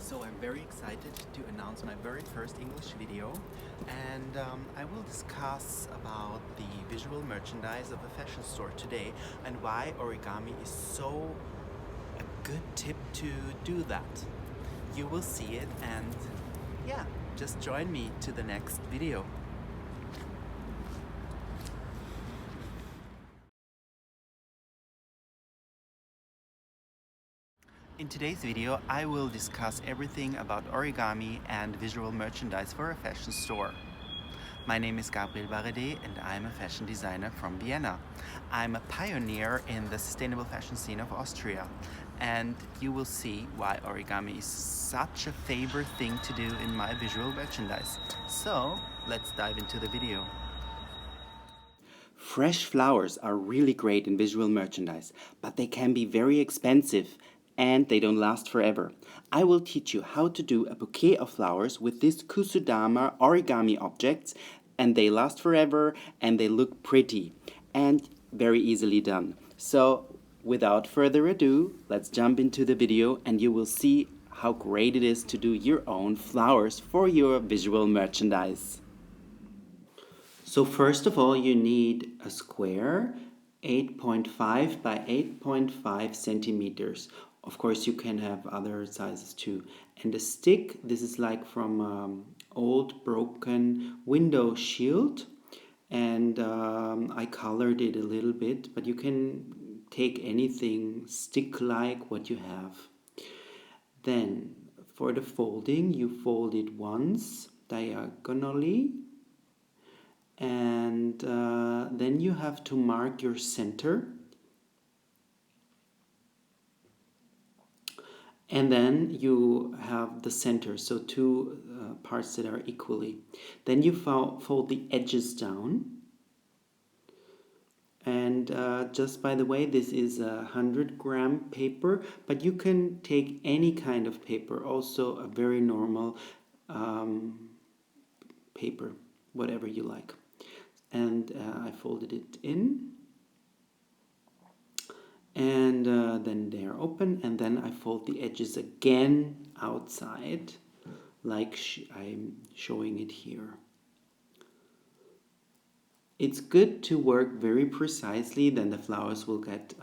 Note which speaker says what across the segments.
Speaker 1: So I'm very excited to announce my very first English video, and I will discuss about the visual merchandise of a fashion store today and why origami is so a good tip to do that. You will see it, and yeah, just join me to the next video. In today's video, I will discuss everything about origami and visual merchandise for a fashion store. My name is Gabriel Barrede and I'm a fashion designer from Vienna. I'm a pioneer in the sustainable fashion scene of Austria, and you will see why origami is such a favorite thing to do in my visual merchandise. So let's dive into the video. Fresh flowers are really great in visual merchandise, but they can be very expensive and they don't last forever. I will teach you how to do a bouquet of flowers with these kusudama origami objects, and they last forever and they look pretty and very easily done. So without further ado, let's jump into the video and you will see how great it is to do your own flowers for your visual merchandise. So first of all, you need a square 8.5 by 8.5 centimeters. Of course, you can have other sizes too. And a stick, this is like from old broken window shield. And I colored it a little bit, but you can take anything stick-like what you have. Then for the folding, you fold it once diagonally, and then you have to mark your center, and then you have the center, so two parts that are equally. Then you fold the edges down, and just by the way, this is 100-gram paper, but you can take any kind of paper, also a very normal paper, whatever you like. And I folded it in, and then they are open, and then I fold the edges again outside, like I'm showing it here. It's good to work very precisely, then the flowers will get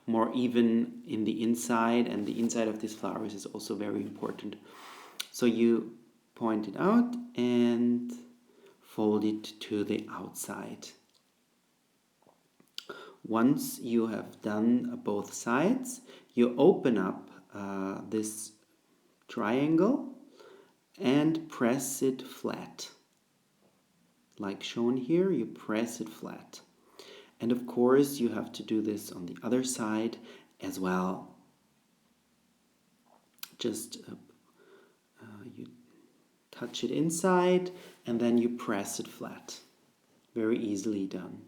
Speaker 1: more even in the inside, and the inside of these flowers is also very important. So you point it out and fold it to the outside. Once you have done both sides, you open up this triangle and press it flat. Like shown here, you press it flat. And of course, you have to do this on the other side as well. Just you touch it inside and then you press it flat. Very easily done.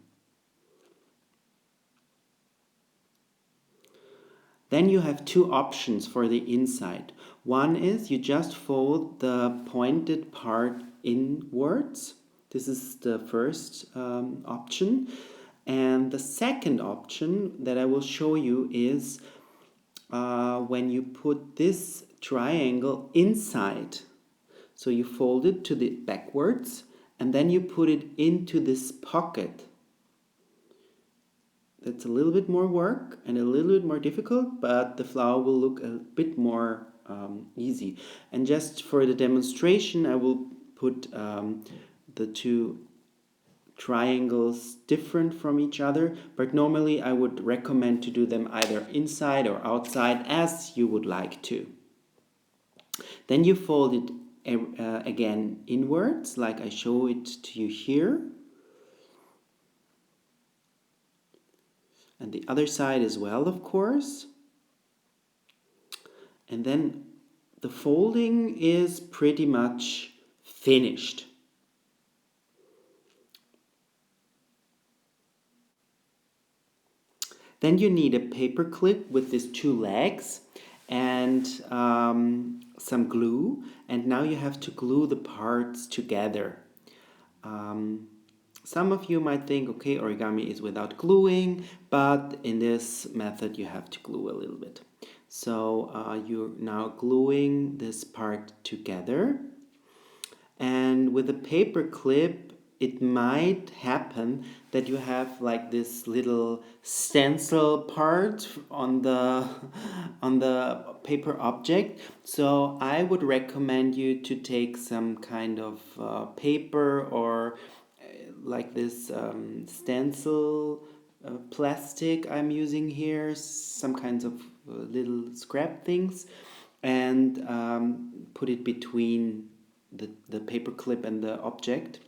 Speaker 1: Then you have two options for the inside. One is you just fold the pointed part inwards. This is the first option. And the second option that I will show you is when you put this triangle inside. So you fold it to the backwards and then you put it into this pocket. That's a little bit more work and a little bit more difficult, but the flower will look a bit more easy. And just for the demonstration, I will put the two triangles different from each other, but normally I would recommend to do them either inside or outside as you would like to. Then you fold it again inwards, like I show it to you here. And the other side as well, of course. And then the folding is pretty much finished. Then you need a paper clip with these two legs and some glue. And now you have to glue the parts together. Some of you might think, okay, origami is without gluing, but in this method you have to glue a little bit. So you're now gluing this part together. And with a paper clip, it might happen that you have like this little stencil part on the on the paper object. So I would recommend you to take some kind of paper or like this stencil plastic I'm using here, some kinds of little scrap things, and put it between the paper clip and the object.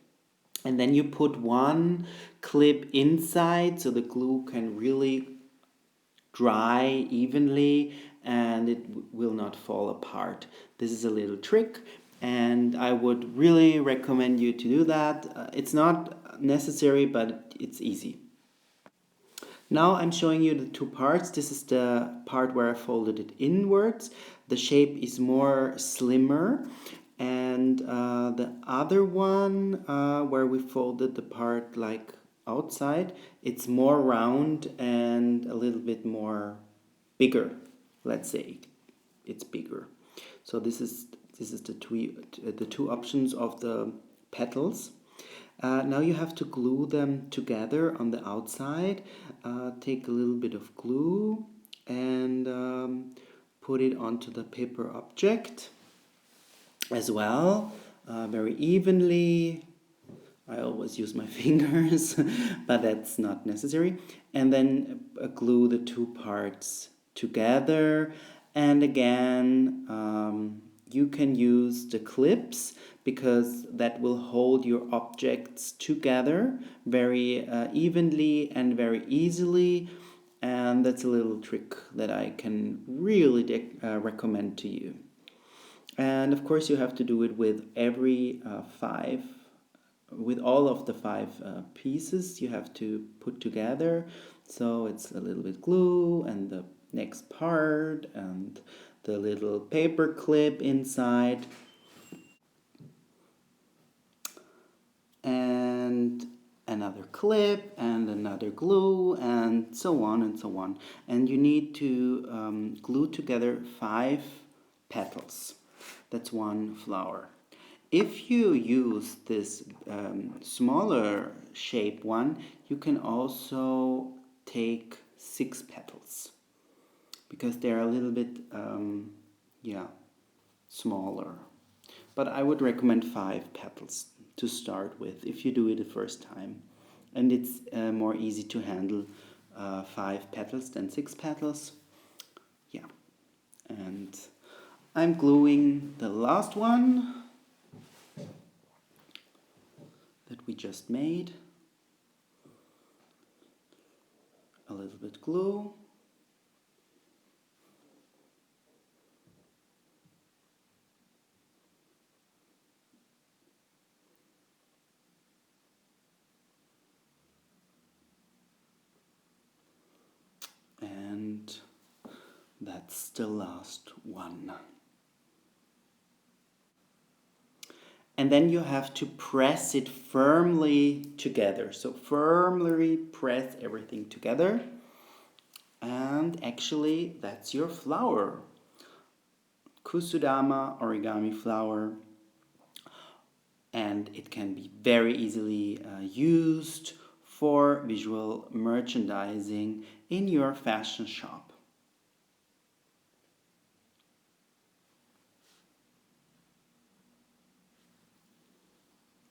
Speaker 1: And then you put one clip inside so the glue can really dry evenly and it will not fall apart. This is a little trick and I would really recommend you to do that. It's not necessary, but it's easy. Now I'm showing you the two parts. This is the part where I folded it inwards. The shape is more slimmer. And the other one where we folded the part like outside, it's more round and a little bit more bigger. Let's say it's bigger. So this is the two options of the petals. Now you have to glue them together on the outside. Take a little bit of glue and put it onto the paper object as well, very evenly. I always use my fingers, but that's not necessary. And then glue the two parts together. And again, you can use the clips because that will hold your objects together very evenly and very easily. And that's a little trick that I can really recommend to you. And of course, you have to do it with with all of the five pieces you have to put together. So it's a little bit glue and the next part and the little paper clip inside and another clip and another glue and so on and so on. And you need to glue together 5 petals. That's one flower. If you use this smaller shape one, you can also take 6 petals because they're a little bit, yeah, smaller. But I would recommend 5 petals to start with if you do it the first time. And it's more easy to handle 5 petals than 6 petals. Yeah. And I'm gluing the last one that we just made. A little bit glue. And that's the last one. And then you have to press it firmly together. So firmly press everything together. And actually, that's your flower. Kusudama origami flower. And it can be very easily used for visual merchandising in your fashion shop.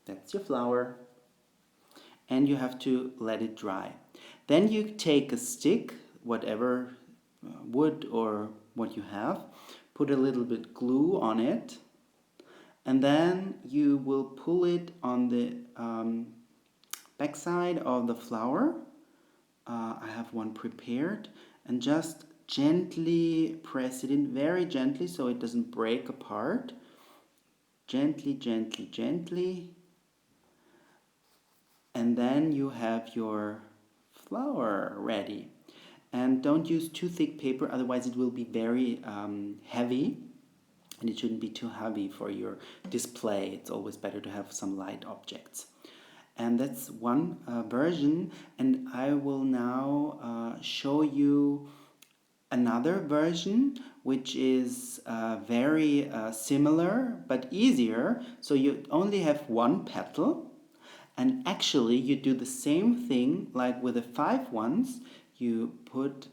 Speaker 1: That's your flower. And you have to let it dry. Then you take a stick, whatever wood or what you have, put a little bit glue on it, and then you will pull it on the backside of the flower. I have one prepared, and just gently press it in, very gently, so it doesn't break apart. Gently, gently, gently. And then you have your flower ready. And don't use too thick paper, otherwise it will be very heavy, and it shouldn't be too heavy for your display. It's always better to have some light objects. And that's one version, and I will now show you another version which is very similar but easier. So you only have one petal, and actually you do the same thing like with the 5 ones. You put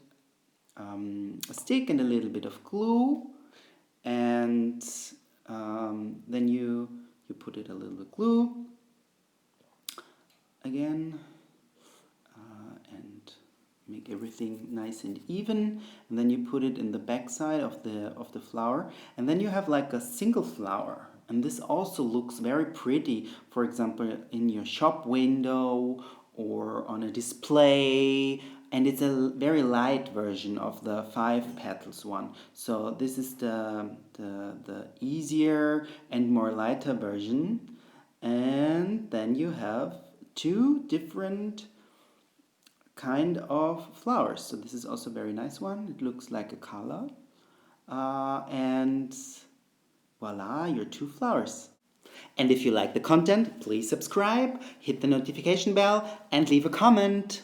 Speaker 1: a stick and a little bit of glue, and then you put it a little bit glue again, and make everything nice and even, and then you put it in the back side of the flower, and then you have like a single flower, and this also looks very pretty, for example in your shop window or on a display. And it's a very light version of the 5 petals one. So this is the easier and more lighter version. And then you have 2 different kind of flowers. So this is also a very nice one. It looks like a color. And voila, your 2 flowers. And if you like the content, please subscribe, hit the notification bell, and leave a comment.